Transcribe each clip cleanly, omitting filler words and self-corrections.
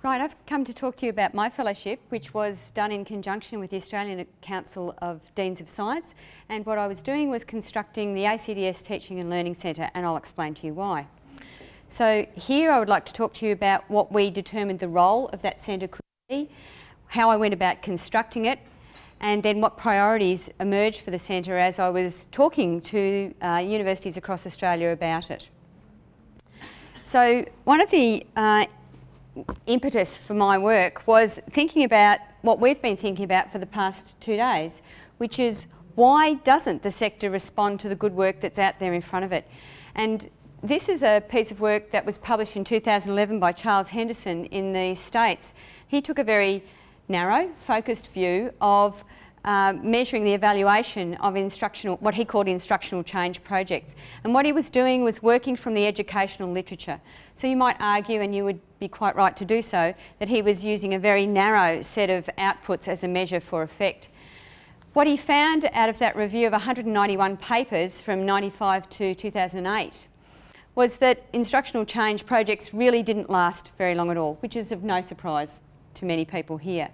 Right, I've come to talk to you about my fellowship, which was done in conjunction with the Australian Council of Deans of Science, and what I was doing was constructing the ACDS Teaching and Learning Centre, and I'll explain to you why. So here I would like to talk to you about what we determined the role of that centre could be, how I went about constructing it, and then what priorities emerged for the centre as I was talking to universities across Australia about it. So one of the impetus for my work was thinking about what we've been thinking about for the past 2 days, which is why doesn't the sector respond to the good work that's out there in front of it? And this is a piece of work that was published in 2011 by Charles Henderson in the States. He took a very narrow, focused view of measuring the evaluation of what he called instructional change projects. And what he was doing was working from the educational literature. So you might argue, and you would be quite right to do so, that he was using a very narrow set of outputs as a measure for effect. What he found out of that review of 191 papers from 1995 to 2008 was that instructional change projects really didn't last very long at all, which is of no surprise to many people here.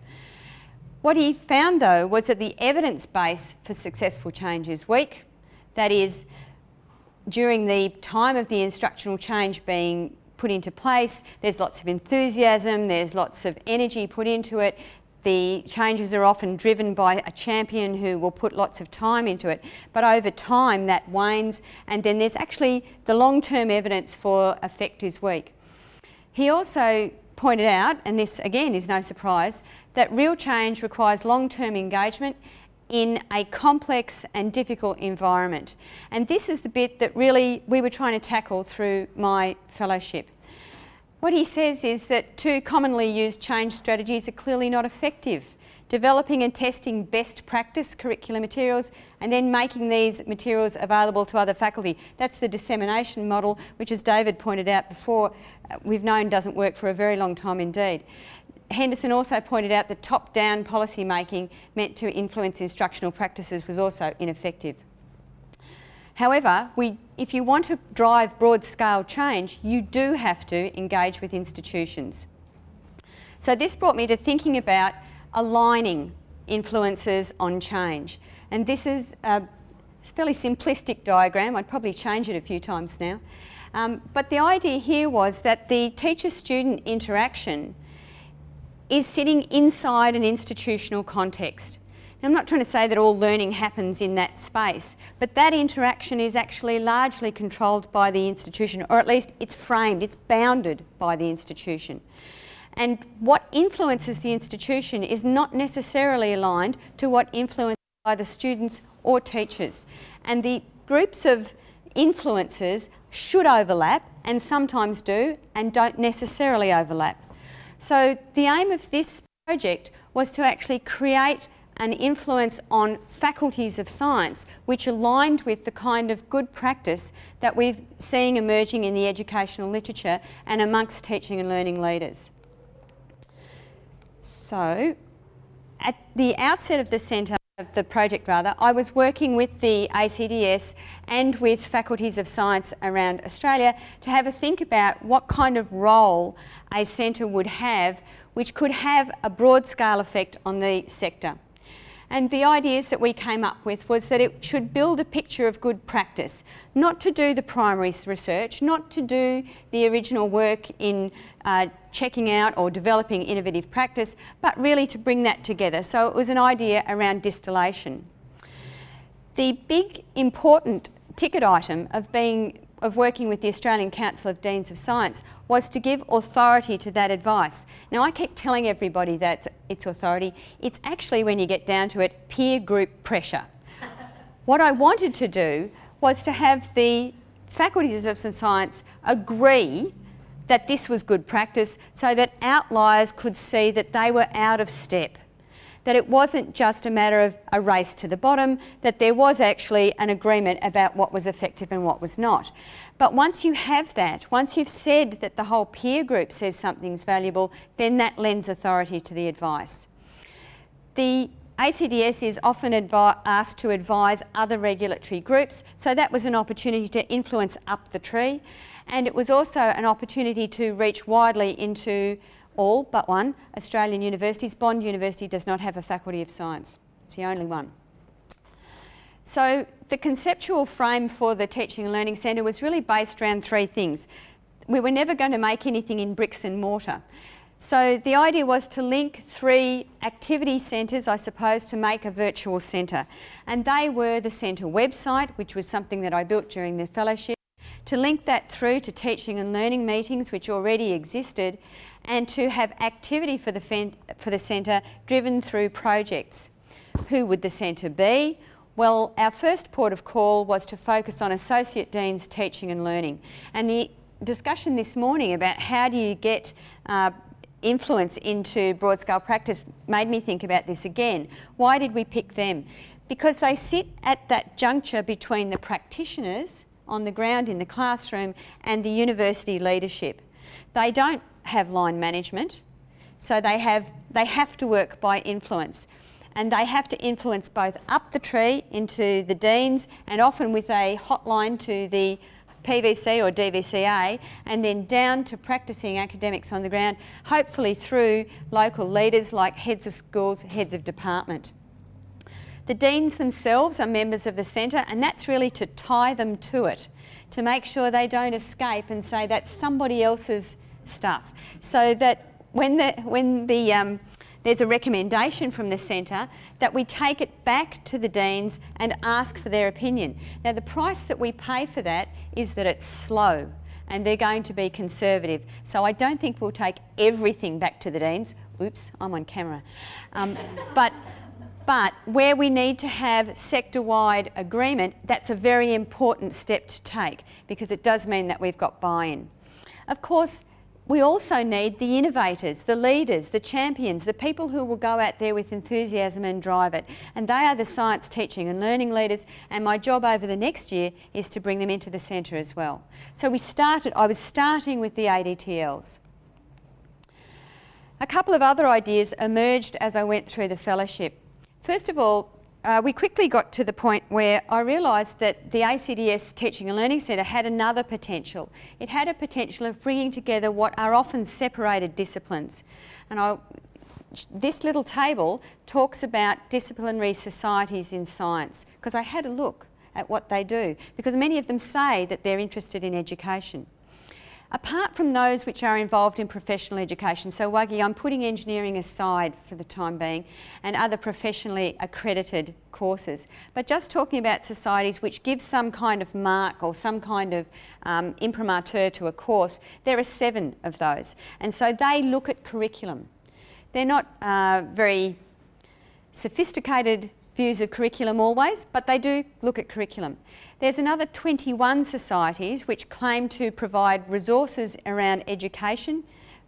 What he found, though, was that the evidence base for successful change is weak. That is, during the time of the instructional change being put into place, there's lots of enthusiasm, there's lots of energy put into it. The changes are often driven by a champion who will put lots of time into it. But over time, that wanes, and then there's actually the long-term evidence for effect is weak. He also pointed out, and this again is no surprise, that real change requires long-term engagement in a complex and difficult environment. And this is the bit that really we were trying to tackle through my fellowship. What he says is that two commonly used change strategies are clearly not effective. Developing and testing best practice curricular materials and then making these materials available to other faculty. That's the dissemination model, which, as David pointed out before, we've known doesn't work for a very long time indeed. Henderson also pointed out that top-down policy making meant to influence instructional practices was also ineffective. However, if you want to drive broad-scale change, you do have to engage with institutions. So this brought me to thinking about aligning influences on change. And this is a fairly simplistic diagram. I'd probably change it a few times now. But the idea here was that the teacher-student interaction is sitting inside an institutional context. Now, I'm not trying to say that all learning happens in that space, but that interaction is actually largely controlled by the institution, or at least it's framed, it's bounded by the institution. And what influences the institution is not necessarily aligned to what influences either students or teachers. And the groups of influences should overlap, and sometimes do, and don't necessarily overlap. So the aim of this project was to actually create an influence on faculties of science which aligned with the kind of good practice that we're seeing emerging in the educational literature and amongst teaching and learning leaders. So at the outset of the centre, of the project rather, I was working with the ACDS and with faculties of science around Australia to have a think about what kind of role a centre would have which could have a broad scale effect on the sector. And the ideas that we came up with was that it should build a picture of good practice, not to do the primary research, not to do the original work in checking out or developing innovative practice, but really to bring that together. So it was an idea around distillation. The big important ticket item of working with the Australian Council of Deans of Science was to give authority to that advice. Now, I keep telling everybody that it's authority. It's actually, when you get down to it, peer group pressure. What I wanted to do was to have the faculties of science agree that this was good practice so that outliers could see that they were out of step, that it wasn't just a matter of a race to the bottom, that there was actually an agreement about what was effective and what was not. But once you have that, once you've said that the whole peer group says something's valuable, then that lends authority to the advice. The ACDS is often asked to advise other regulatory groups, so that was an opportunity to influence up the tree, and it was also an opportunity to reach widely into all but one, Australian universities. Bond University does not have a Faculty of Science. It's the only one. So the conceptual frame for the Teaching and Learning Centre was really based around three things. We were never going to make anything in bricks and mortar. So the idea was to link three activity centres, I suppose, to make a virtual centre. And they were the centre website, which was something that I built during the fellowship, to link that through to teaching and learning meetings, which already existed, and to have activity for the centre driven through projects. Who would the centre be? Well, our first port of call was to focus on Associate Deans Teaching and Learning. And the discussion this morning about how do you get influence into broad-scale practice made me think about this again. Why did we pick them? Because they sit at that juncture between the practitioners on the ground in the classroom and the university leadership. They don't have line management, so they have to work by influence. And they have to influence both up the tree into the deans and often with a hotline to the PVC or DVCA, and then down to practising academics on the ground, hopefully through local leaders like heads of schools, heads of department. The deans themselves are members of the centre, and that's really to tie them to it, to make sure they don't escape and say that's somebody else's stuff. So that when there's a recommendation from the centre, that we take it back to the deans and ask for their opinion. Now the price that we pay for that is that it's slow and they're going to be conservative. So I don't think we'll take everything back to the deans. Oops, I'm on camera. But where we need to have sector-wide agreement, that's a very important step to take because it does mean that we've got buy-in. Of course, we also need the innovators, the leaders, the champions, the people who will go out there with enthusiasm and drive it. And they are the science teaching and learning leaders, and my job over the next year is to bring them into the centre as well. So I was starting with the ADTLs. A couple of other ideas emerged as I went through the fellowship. First of all, we quickly got to the point where I realised that the ACDS Teaching and Learning Centre had another potential. It had a potential of bringing together what are often separated disciplines. And this little table talks about disciplinary societies in science, because I had a look at what they do, because many of them say that they're interested in education. Apart from those which are involved in professional education, so Wuggy, I'm putting engineering aside for the time being, and other professionally accredited courses, but just talking about societies which give some kind of mark or some kind of imprimatur to a course, there are 7 of those. And so they look at curriculum. They're not very sophisticated views of curriculum always, but they do look at curriculum. There's another 21 societies which claim to provide resources around education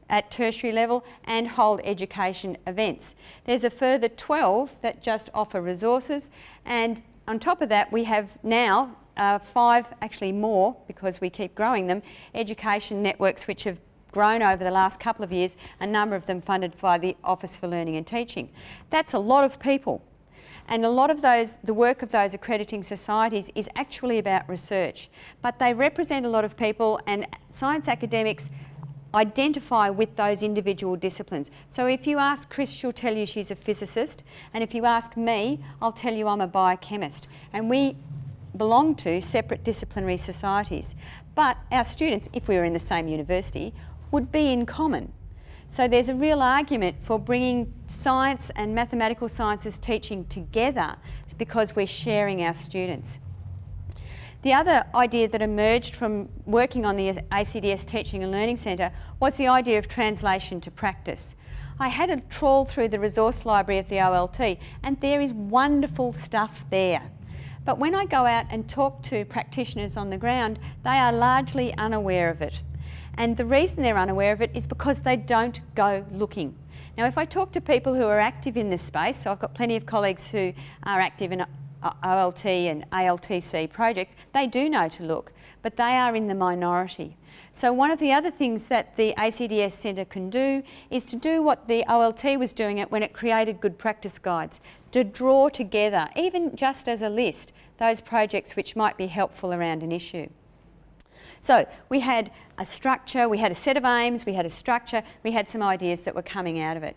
at tertiary level and hold education events. There's a further 12 that just offer resources, and on top of that we have now 5, actually more because we keep growing them, education networks which have grown over the last couple of years, a number of them funded by the Office for Learning and Teaching. That's a lot of people. And a lot of the work of those accrediting societies is actually about research, but they represent a lot of people, and science academics identify with those individual disciplines. So if you ask Chris, she'll tell you she's a physicist, and if you ask me, I'll tell you I'm a biochemist. And we belong to separate disciplinary societies. But our students, if we were in the same university, would be in common. So there's a real argument for bringing science and mathematical sciences teaching together because we're sharing our students. The other idea that emerged from working on the ACDS Teaching and Learning Centre was the idea of translation to practice. I had a trawl through the resource library of the OLT, and there is wonderful stuff there. But when I go out and talk to practitioners on the ground, they are largely unaware of it. And the reason they're unaware of it is because they don't go looking. Now, if I talk to people who are active in this space, so I've got plenty of colleagues who are active in OLT and ALTC projects, they do know to look, but they are in the minority. So one of the other things that the ACDS Centre can do is to do what the OLT was doing when it created good practice guides, to draw together, even just as a list, those projects which might be helpful around an issue. So we had a structure, we had a set of aims, we had a structure, we had some ideas that were coming out of it.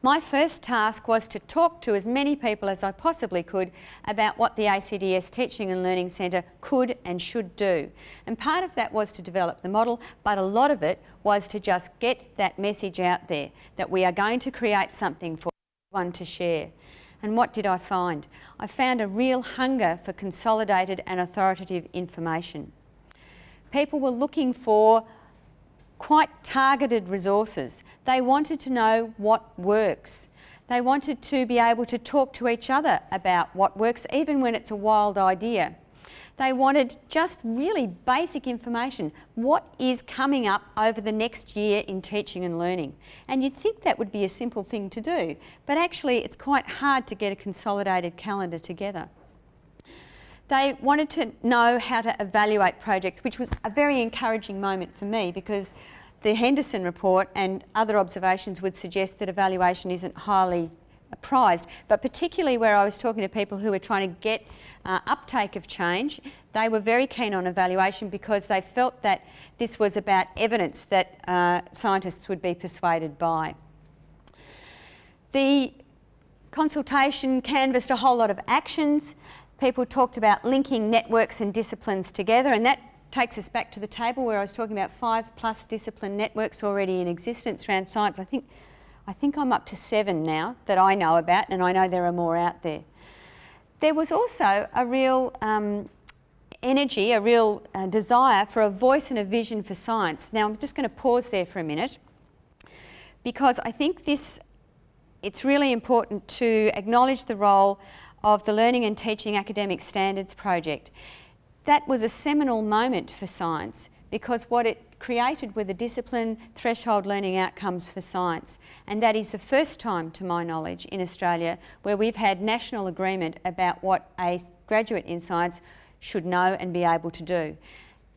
My first task was to talk to as many people as I possibly could about what the ACDS Teaching and Learning Centre could and should do. And part of that was to develop the model, but a lot of it was to just get that message out there, that we are going to create something for everyone to share. And what did I find? I found a real hunger for consolidated and authoritative information. People were looking for quite targeted resources. They wanted to know what works. They wanted to be able to talk to each other about what works, even when it's a wild idea. They wanted just really basic information. What is coming up over the next year in teaching and learning? And you'd think that would be a simple thing to do, but actually it's quite hard to get a consolidated calendar together. They wanted to know how to evaluate projects, which was a very encouraging moment for me, because the Henderson report and other observations would suggest that evaluation isn't highly prized, but particularly where I was talking to people who were trying to get uptake of change, they were very keen on evaluation because they felt that this was about evidence that scientists would be persuaded by. The consultation canvassed a whole lot of actions. People talked about linking networks and disciplines together, and that takes us back to the table where I was talking about 5+ discipline networks already in existence around science. I think I'm up to 7 now that I know about, and I know there are more out there. There was also a real energy, a real desire for a voice and a vision for science. Now I'm just going to pause there for a minute, because I think it's really important to acknowledge the role of the Learning and Teaching Academic Standards Project. That was a seminal moment for science, because what it created were the discipline threshold learning outcomes for science. And that is the first time, to my knowledge, in Australia where we've had national agreement about what a graduate in science should know and be able to do.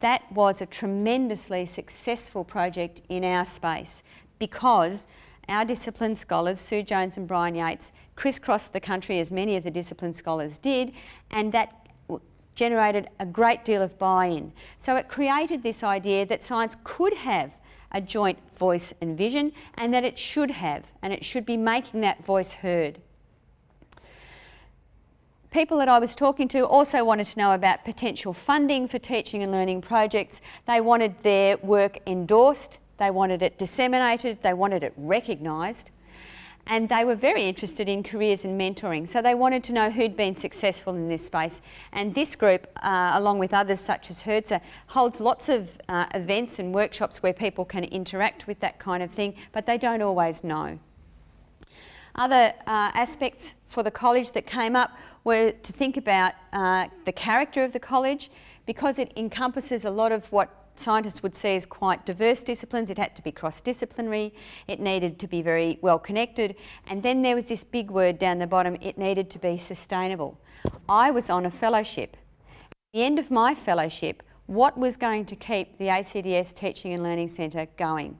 That was a tremendously successful project in our space, because our discipline scholars, Sue Jones and Brian Yates, crisscrossed the country as many of the discipline scholars did, and that generated a great deal of buy-in. So it created this idea that science could have a joint voice and vision, and that it should have, and it should be making that voice heard. People that I was talking to also wanted to know about potential funding for teaching and learning projects. They wanted their work endorsed, they wanted it disseminated, they wanted it recognised, and they were very interested in careers and mentoring. So they wanted to know who'd been successful in this space. And this group, along with others such as HERTSA, holds lots of events and workshops where people can interact with that kind of thing, but they don't always know. Other aspects for the college that came up were to think about the character of the college. Because it encompasses a lot of what scientists would see as quite diverse disciplines. It had to be cross-disciplinary, it needed to be very well connected, and then there was this big word down the bottom, it needed to be sustainable. I was on a fellowship. At the end of my fellowship, what was going to keep the ACDS Teaching and Learning Centre going?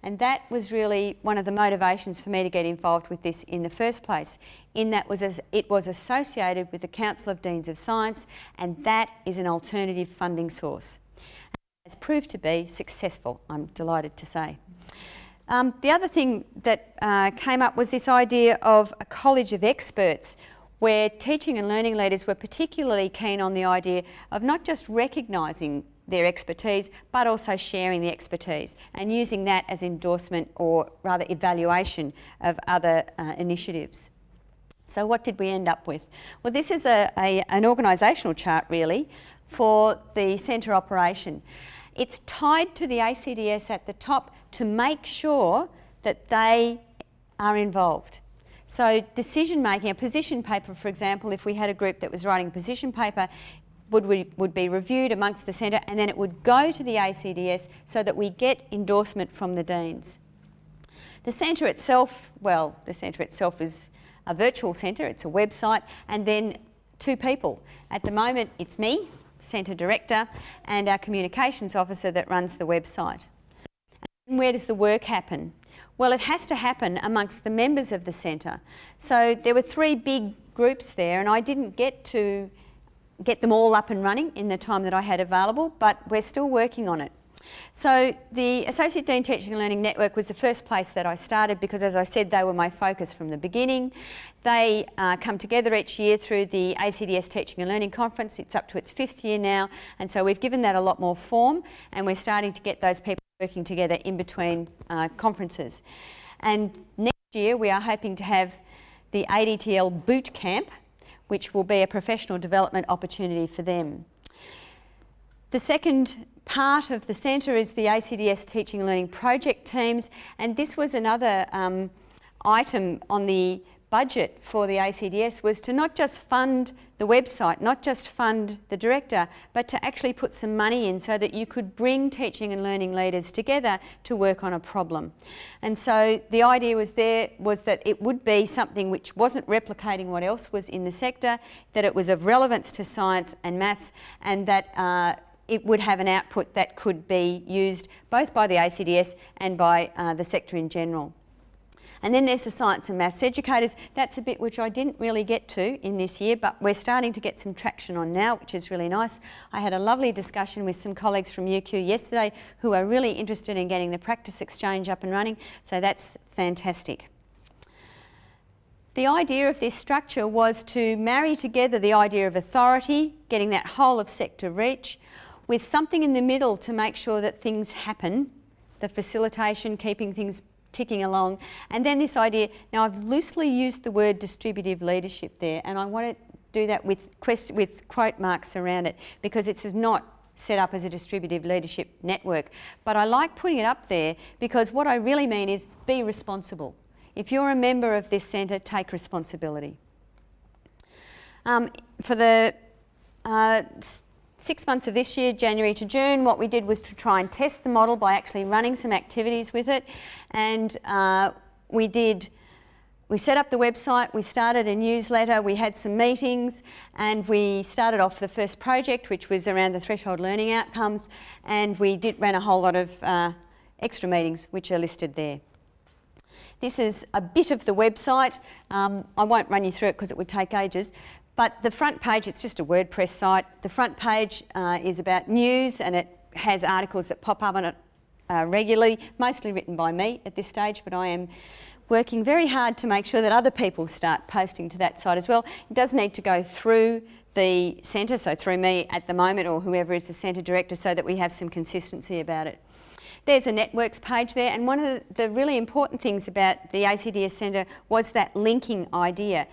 And that was really one of the motivations for me to get involved with this in the first place, in that it was associated with the Council of Deans of Science, and that is an alternative funding source. Has proved to be successful, I'm delighted to say. The other thing that came up was this idea of a college of experts, where teaching and learning leaders were particularly keen on the idea of not just recognising their expertise, but also sharing the expertise and using that as endorsement, or rather evaluation, of other initiatives. So what did we end up with? Well, this is an organisational chart really for the centre operation. It's tied to the ACDS at the top to make sure that they are involved. So decision making, a position paper for example, if we had a group that was writing a position paper, would be reviewed amongst the centre, and then it would go to the ACDS so that we get endorsement from the deans. The centre itself, well, the centre itself is a virtual centre, it's a website, and then 2 people. At the moment it's me, Centre Director, and our Communications Officer that runs the website. And where does the work happen? Well, it has to happen amongst the members of the centre. So there were 3 big groups there, and I didn't get to get them all up and running in the time that I had available, but we're still working on it. So the Associate Dean Teaching and Learning Network was the first place that I started because, as I said, they were my focus from the beginning. They come together each year through the ACDS Teaching and Learning Conference. It's up to its 5th year now, and so we've given that a lot more form, and we're starting to get those people working together in between conferences. And next year we are hoping to have the ADTL Boot Camp, which will be a professional development opportunity for them. The second part of the centre is the ACDS Teaching and Learning project teams, and this was another item on the budget for the ACDS, was to not just fund the website, not just fund the director, but to actually put some money in so that you could bring teaching and learning leaders together to work on a problem. And so the idea was that it would be something which wasn't replicating what else was in the sector, that it was of relevance to science and maths, and that it would have an output that could be used both by the ACDS and by the sector in general. And then there's the science and maths educators. That's a bit which I didn't really get to in this year, but we're starting to get some traction on now, which is really nice. I had a lovely discussion with some colleagues from UQ yesterday who are really interested in getting the practice exchange up and running, so that's fantastic. The idea of this structure was to marry together the idea of authority, getting that whole of sector reach, with something in the middle to make sure that things happen, the facilitation, keeping things ticking along, and then this idea, now I've loosely used the word distributive leadership there, and I want to do that with quote marks around it, because it's not set up as a distributive leadership network, but I like putting it up there because what I really mean is be responsible. If you're a member of this centre, take responsibility. For the 6 months of this year, January to June, what we did was to try and test the model by actually running some activities with it, and we set up the website, we started a newsletter, we had some meetings, and we started off the first project, which was around the threshold learning outcomes, and we ran a whole lot of extra meetings which are listed there. This is a bit of the website. I won't run you through it because it would take ages. But the front page, it's just a WordPress site. The front page is about news, and it has articles that pop up on it regularly, mostly written by me at this stage, but I am working very hard to make sure that other people start posting to that site as well. It does need to go through the centre, so through me at the moment, or whoever is the centre director, so that we have some consistency about it. There's a networks page there, and one of the really important things about the ACDS Centre was that linking idea.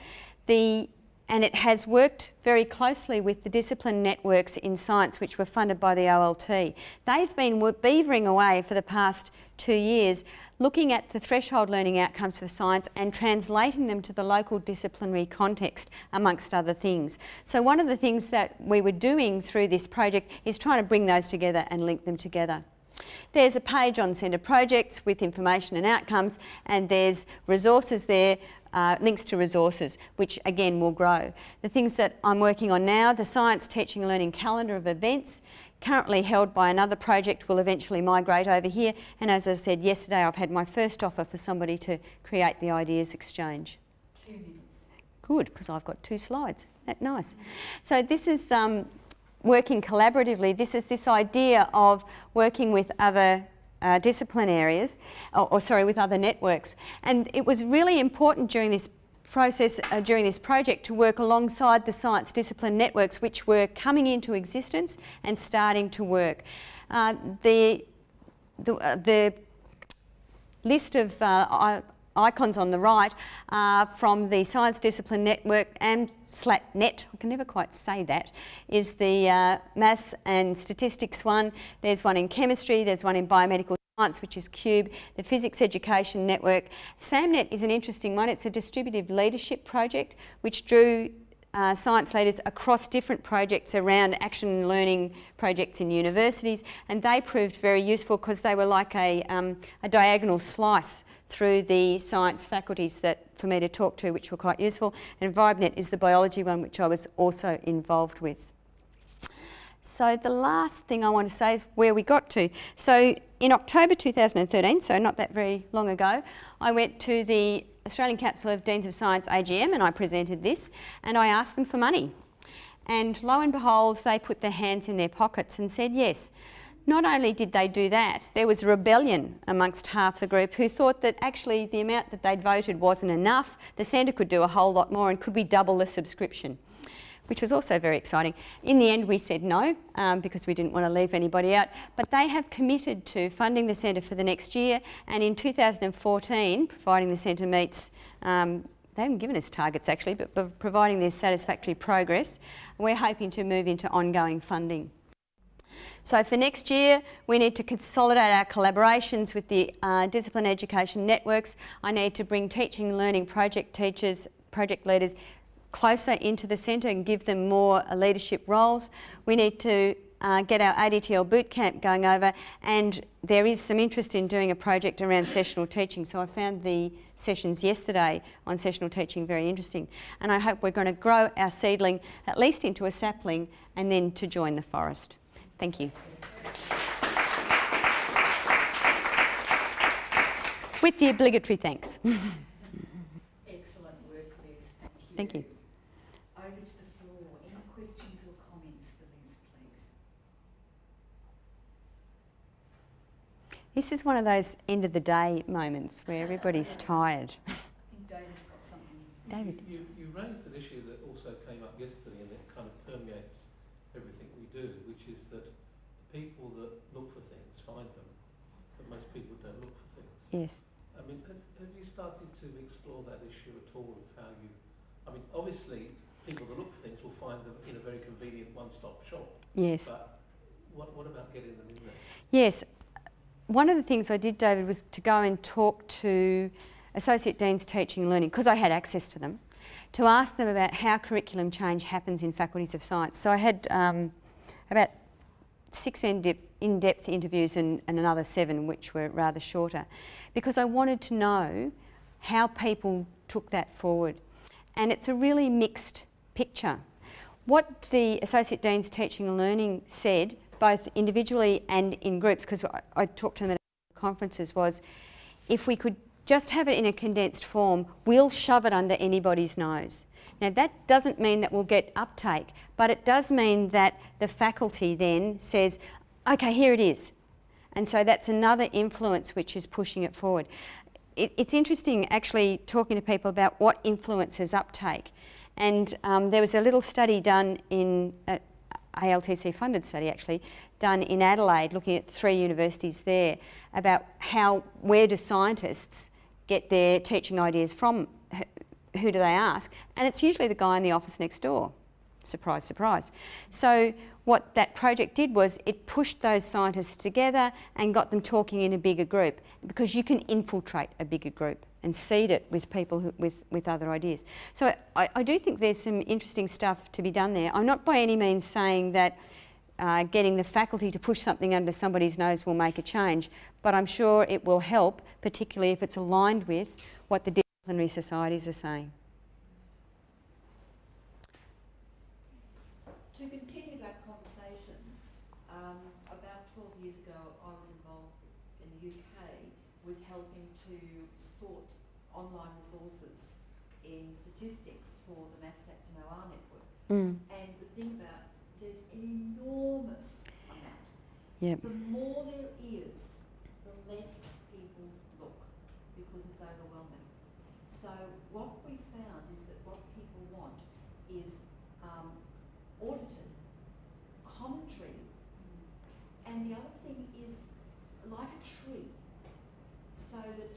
And it has worked very closely with the discipline networks in science which were funded by the OLT. They've been beavering away for the past 2 years looking at the threshold learning outcomes for science and translating them to the local disciplinary context, amongst other things. So one of the things that we were doing through this project is trying to bring those together and link them together. There's a page on centre projects with information and outcomes, and there's resources there, links to resources, which again will grow. The things that I'm working on now, the Science Teaching and Learning calendar of events, currently held by another project, will eventually migrate over here, and as I said yesterday, I've had my first offer for somebody to create the ideas exchange. 2 minutes. Good, because I've got 2 slides. That's nice. So this is working collaboratively. This is this idea of working with other discipline areas, with other networks. And it was really important during this process, during this project, to work alongside the science discipline networks which were coming into existence and starting to work. The list of icons on the right are from the Science Discipline Network, and SLATNet, I can never quite say that, is the Maths and Statistics one. There's one in Chemistry, there's one in Biomedical Science, which is CUBE, the Physics Education Network. SAMNet is an interesting one. It's a distributive leadership project which drew science leaders across different projects around action and learning projects in universities, and they proved very useful because they were like a diagonal slice through the science faculties for me to talk to, which were quite useful. And VibeNet is the biology one, which I was also involved with. So the last thing I want to say is where we got to. So in October 2013, so not that very long ago, I went to the Australian Council of Deans of Science AGM and I presented this, and I asked them for money. And lo and behold, they put their hands in their pockets and said yes. Not only did they do that, there was rebellion amongst half the group who thought that actually the amount that they'd voted wasn't enough. The centre could do a whole lot more, and could we double the subscription? Which was also very exciting. In the end, we said no, because we didn't want to leave anybody out. But they have committed to funding the centre for the next year, and in 2014, providing the centre meets, they haven't given us targets actually, but providing there's satisfactory progress, we're hoping to move into ongoing funding. So for next year, we need to consolidate our collaborations with the discipline education networks. I need to bring teaching and learning project teachers, project leaders closer into the centre and give them more leadership roles. We need to get our ADTL bootcamp going over, and there is some interest in doing a project around sessional teaching. So I found the sessions yesterday on sessional teaching very interesting, and I hope we're going to grow our seedling at least into a sapling and then to join the forest. Thank you. With the obligatory thanks. Excellent work, Liz. Thank you. Thank you. Over to the floor. Any questions or comments for Liz, please? This is one of those end of the day moments where everybody's tired. I think David's got something. David. You raised an issue that also came up yesterday, and it kind of permeates everything we do, which is that people that look for things find them, but most people don't look for things. Yes. I mean, have you started to explore that issue at all of how you... I mean, obviously, people that look for things will find them in a very convenient one-stop shop. Yes. But what about getting them in there? Yes. One of the things I did, David, was to go and talk to Associate Deans Teaching and Learning, because I had access to them, to ask them about how curriculum change happens in faculties of science. So I had about 6 in-depth interviews and another 7 which were rather shorter, because I wanted to know how people took that forward. And it's a really mixed picture. What the Associate Deans Teaching and Learning said, both individually and in groups, because I talked to them at conferences, was if we could just have it in a condensed form, we'll shove it under anybody's nose. Now that doesn't mean that we'll get uptake, but it does mean that the faculty then says, okay, here it is. And so that's another influence which is pushing it forward. It's interesting actually talking to people about what influences uptake. And there was a little study done in, ALTC funded study actually, done in Adelaide, looking at 3 universities there, about where do scientists get their teaching ideas from, who do they ask? And it's usually the guy in the office next door. Surprise, surprise. So what that project did was it pushed those scientists together and got them talking in a bigger group, because you can infiltrate a bigger group and seed it with people with other ideas. So I do think there's some interesting stuff to be done there. I'm not by any means saying that getting the faculty to push something under somebody's nose will make a change, but I'm sure it will help, particularly if it's aligned with what the disciplinary societies are saying. To continue that conversation, about 12 years ago I was involved in the UK with helping to sort online resources in statistics for the Maths Stats and OR network. And the thing about, there's an enormous amount. Yep. The more there is, the less people look, because it's overwhelming. So what we found is that what people want is audited commentary, and the other thing is like a tree, so that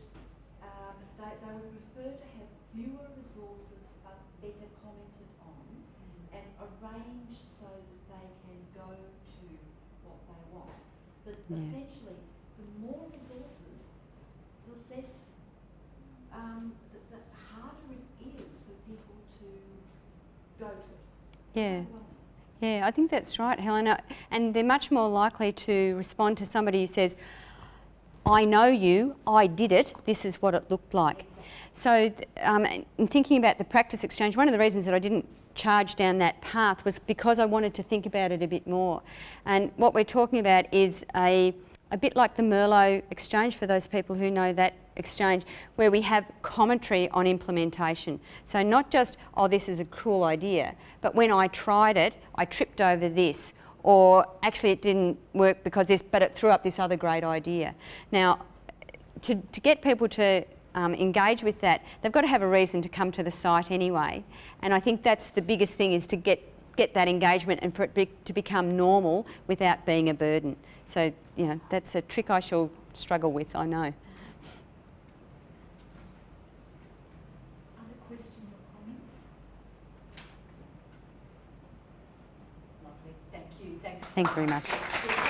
they would prefer to have fewer resources but better commented on, and arranged so that they can go to what they want. But essentially, the more resources, the less, the harder it is for people to go to it. Yeah. Yeah, I think that's right, Helen. And they're much more likely to respond to somebody who says, I know you, I did it, this is what it looked like. Exactly. So in thinking about the practice exchange, one of the reasons that I didn't charge down that path was because I wanted to think about it a bit more. And what we're talking about is a bit like the Merlot exchange, for those people who know that exchange where we have commentary on implementation. So not just, oh, this is a cool idea, but when I tried it, I tripped over this, or actually it didn't work because this, but it threw up this other great idea. Now, to get people to engage with that, they've got to have a reason to come to the site anyway. And I think that's the biggest thing, is to get that engagement and for it to become normal without being a burden. So, you know, that's a trick I shall struggle with, I know. Other questions or comments? Lovely, thank you. Thanks. Thanks very much.